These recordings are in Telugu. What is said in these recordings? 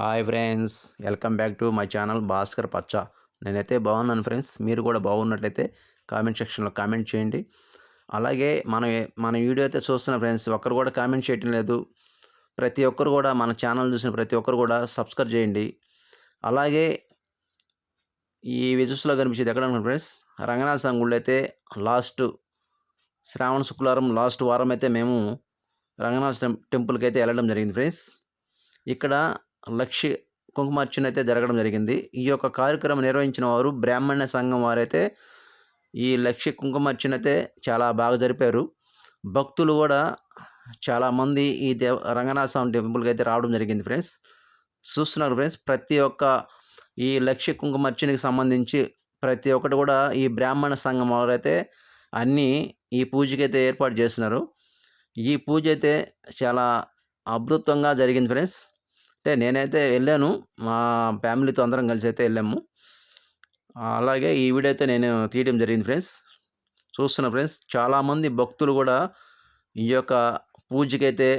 Hi friends, welcome back to my channel Bhaskar పచ్చ. నేనైతే బాగున్నాను ఫ్రెండ్స్. మీరు కూడా బాగున్నట్లయితే కామెంట్ సెక్షన్లో కామెంట్ చేయండి. అలాగే మన వీడియో అయితే చూస్తున్న ఫ్రెండ్స్, ఒక్కరు కూడా కామెంట్ చేయటం లేదు. ప్రతి ఒక్కరు కూడా మన ఛానల్ చూసిన ప్రతి ఒక్కరు కూడా సబ్స్క్రైబ్ చేయండి. అలాగే ఈ విజువల్స్లో కనిపించేది ఎక్కడ అనుకుంటున్నారు ఫ్రెండ్స్, రంగనాథ స్వామి గుళ్ళు అయితే లాస్ట్ శ్రావణ శుక్రవారం లాస్ట్ వారం అయితే మేము రంగనాథ టెంపుల్కి అయితే వెళ్ళడం జరిగింది ఫ్రెండ్స్. ఇక్కడ లక్ష కుంకుమార్చన అయితే జరగడం జరిగింది. ఈ యొక్క కార్యక్రమం నిర్వహించిన వారు బ్రాహ్మణ సంఘం వారైతే ఈ లక్ష కుంకుమార్చన అయితే చాలా బాగా జరిపారు. భక్తులు కూడా చాలామంది ఈ రంగనాథ స్వామి టెంపుల్కి అయితే రావడం జరిగింది ఫ్రెండ్స్. చూస్తున్నారు ఫ్రెండ్స్, ప్రతి ఒక్క ఈ లక్ష కుంకుమార్చనకి సంబంధించి ప్రతి ఒక్కటి కూడా ఈ బ్రాహ్మణ సంఘం వారైతే అన్నీ ఈ పూజకైతే ఏర్పాటు చేస్తున్నారు. ఈ పూజ అయితే చాలా అద్భుతంగా జరిగింది ఫ్రెండ్స్. అంటే నేనైతే వెళ్ళాను. మా ఫ్యామిలీతో అందరం కలిసి అయితే వెళ్ళాము. అలాగే ఈ వీడియో అయితే నేను తీయడం జరిగింది ఫ్రెండ్స్. చూస్తున్న ఫ్రెండ్స్, చాలామంది భక్తులు కూడా ఈ యొక్క పూజకైతే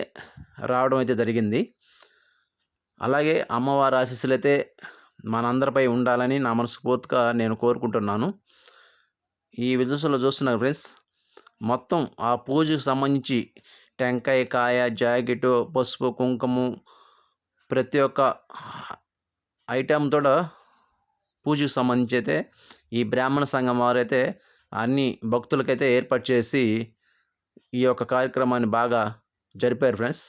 రావడం అయితే జరిగింది. అలాగే అమ్మవారి ఆశీస్సులు అయితే మనందరిపై ఉండాలని నా మనస్ఫూర్తిగా నేను కోరుకుంటున్నాను. ఈ విజువల్స్లో చూస్తున్నారు ఫ్రెండ్స్, మొత్తం ఆ పూజకు సంబంధించి టెంకాయ, కాయ, జాకెటు, పసుపు, కుంకుమ ప్రతి ఒక్క ఐటెం కూడా పూజకు సంబంధించి అయితే ఈ బ్రాహ్మణ సంఘం వారైతే అన్ని భక్తులకైతే ఏర్పాటు చేసి ఈ యొక్క కార్యక్రమాన్ని బాగా జరిపారు ఫ్రెండ్స్.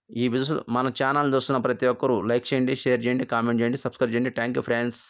ఈ విజువల్ మన ఛానల్ చూస్తున్న ప్రతి ఒక్కరూ లైక్ చేయండి, షేర్ చేయండి, కామెంట్ చేయండి, సబ్స్క్రైబ్ చేయండి. Thank you friends.